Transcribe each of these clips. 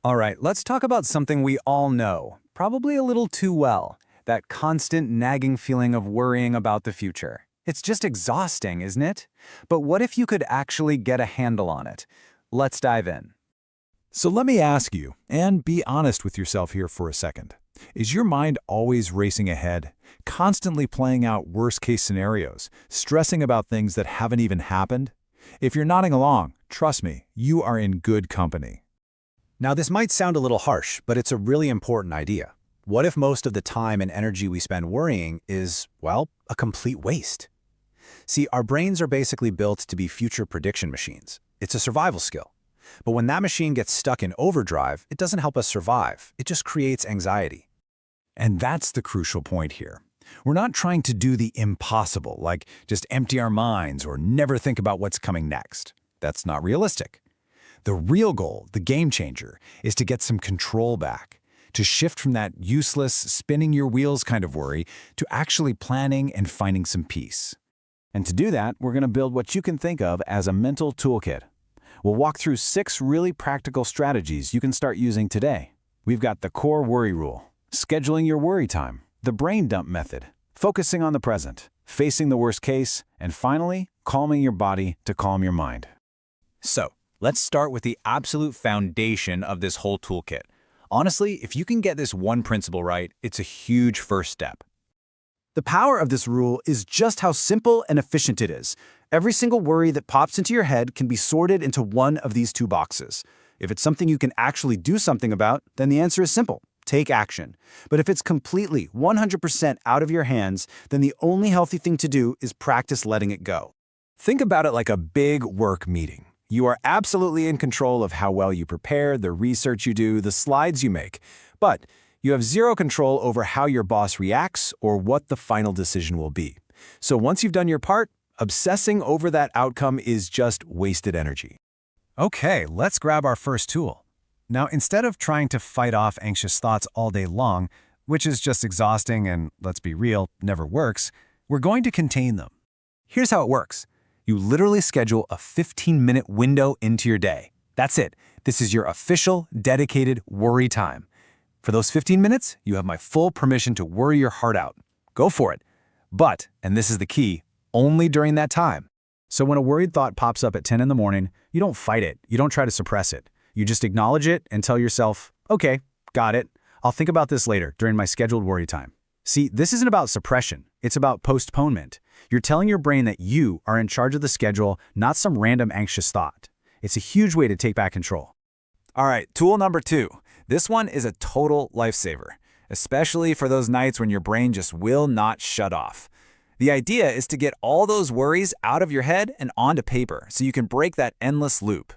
All right, let's talk about something we all know, probably a little too well, that constant nagging feeling of worrying about the future. It's just exhausting, isn't it? But what if you could actually get a handle on it? Let's dive in. So let me ask you, and be honest with yourself here for a second. Is your mind always racing ahead, constantly playing out worst-case scenarios, stressing about things that haven't even happened? If you're nodding along, trust me, you are in good company. Now, this might sound a little harsh, but it's a really important idea. What if most of the time and energy we spend worrying is, well, a complete waste? See, our brains are basically built to be future prediction machines. It's a survival skill. But when that machine gets stuck in overdrive, it doesn't help us survive. It just creates anxiety. And that's the crucial point here. We're not trying to do the impossible, like just empty our minds or never think about what's coming next. That's not realistic. The real goal, the game changer, is to get some control back, to shift from that useless, spinning your wheels kind of worry to actually planning and finding some peace. And to do that, we're going to build what you can think of as a mental toolkit. We'll walk through 6 really practical strategies you can start using today. We've got the core worry rule, scheduling your worry time, the brain dump method, focusing on the present, facing the worst case, and finally, calming your body to calm your mind. So, let's start with the absolute foundation of this whole toolkit. Honestly, if you can get this one principle right, it's a huge first step. The power of this rule is just how simple and efficient it is. Every single worry that pops into your head can be sorted into one of these 2 boxes. If it's something you can actually do something about, then the answer is simple. Take action. But if it's completely 100% out of your hands, then the only healthy thing to do is practice letting it go. Think about it like a big work meeting. You are absolutely in control of how well you prepare, the research you do, the slides you make. But you have zero control over how your boss reacts or what the final decision will be. So once you've done your part, obsessing over that outcome is just wasted energy. Okay, let's grab our first tool. Now, instead of trying to fight off anxious thoughts all day long, which is just exhausting and, let's be real, never works, we're going to contain them. Here's how it works. You literally schedule a 15-minute window into your day. That's it. This is your official, dedicated worry time. For those 15 minutes, you have my full permission to worry your heart out. Go for it. But, and this is the key, only during that time. So when a worried thought pops up at 10 in the morning, you don't fight it. You don't try to suppress it. You just acknowledge it and tell yourself, okay, got it. I'll think about this later during my scheduled worry time. See, this isn't about suppression. It's about postponement. You're telling your brain that you are in charge of the schedule, not some random anxious thought. It's a huge way to take back control. All right, tool number 2. This one is a total lifesaver, especially for those nights when your brain just will not shut off. The idea is to get all those worries out of your head and onto paper so you can break that endless loop.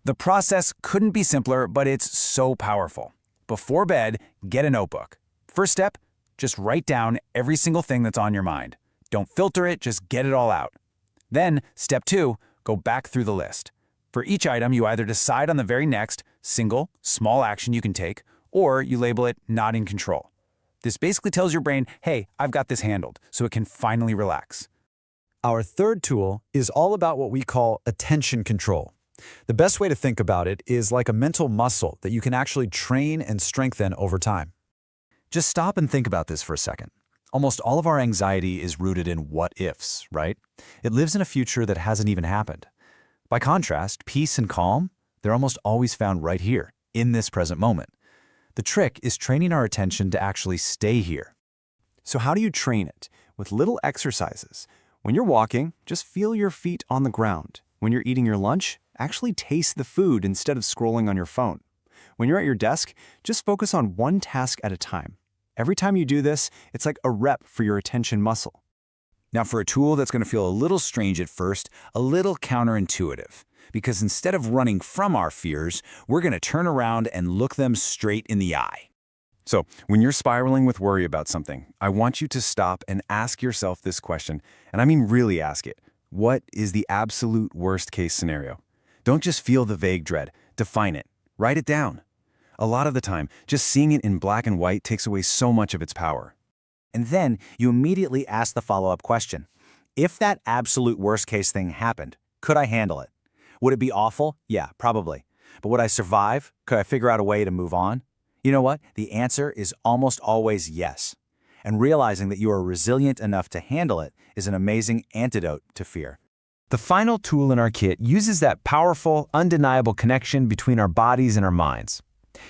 The process couldn't be simpler, but it's so powerful. Before bed, get a notebook. First step, just write down every single thing that's on your mind. Don't filter it, just get it all out. Then, step 2, go back through the list. For each item, you either decide on the very next single, small action you can take, or you label it not in control. This basically tells your brain, hey, I've got this handled, so it can finally relax. Our third tool is all about what we call attention control. The best way to think about it is like a mental muscle that you can actually train and strengthen over time. Just stop and think about this for a second. Almost all of our anxiety is rooted in what-ifs, right? It lives in a future that hasn't even happened. By contrast, peace and calm, they're almost always found right here, in this present moment. The trick is training our attention to actually stay here. So how do you train it? With little exercises. When you're walking, just feel your feet on the ground. When you're eating your lunch, actually taste the food instead of scrolling on your phone. When you're at your desk, just focus on one task at a time. Every time you do this, it's like a rep for your attention muscle. Now for a tool that's going to feel a little strange at first, a little counterintuitive. Because instead of running from our fears, we're going to turn around and look them straight in the eye. So when you're spiraling with worry about something, I want you to stop and ask yourself this question, and I mean really ask it. What is the absolute worst case scenario? Don't just feel the vague dread. Define it. Write it down. A lot of the time, just seeing it in black and white takes away so much of its power. And then you immediately ask the follow-up question. If that absolute worst-case thing happened, could I handle it? Would it be awful? Yeah, probably. But would I survive? Could I figure out a way to move on? You know what? The answer is almost always yes. And realizing that you are resilient enough to handle it is an amazing antidote to fear. The final tool in our kit uses that powerful, undeniable connection between our bodies and our minds.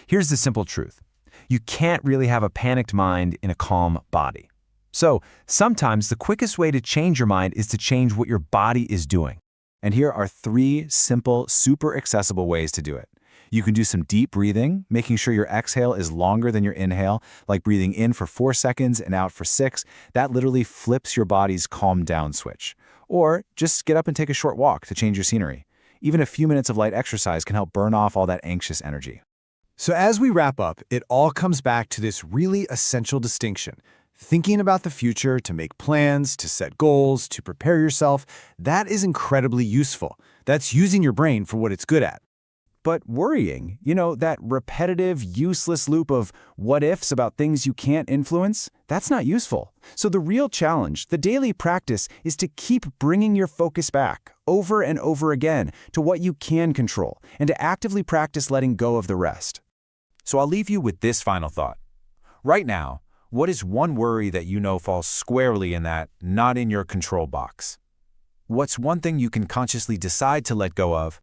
Here's the simple truth. You can't really have a panicked mind in a calm body. So, sometimes the quickest way to change your mind is to change what your body is doing. And here are 3 simple, super accessible ways to do it. You can do some deep breathing, making sure your exhale is longer than your inhale, like breathing in for 4 seconds and out for 6. That literally flips your body's calm down switch. Or just get up and take a short walk to change your scenery. Even a few minutes of light exercise can help burn off all that anxious energy. So as we wrap up, it all comes back to this really essential distinction. Thinking about the future, to make plans, to set goals, to prepare yourself, that is incredibly useful. That's using your brain for what it's good at. But worrying, that repetitive, useless loop of what-ifs about things you can't influence, that's not useful. So the real challenge, the daily practice, is to keep bringing your focus back, over and over again, to what you can control, and to actively practice letting go of the rest. So I'll leave you with this final thought. Right now, what is one worry that you know falls squarely in that not in your control box? What's one thing you can consciously decide to let go of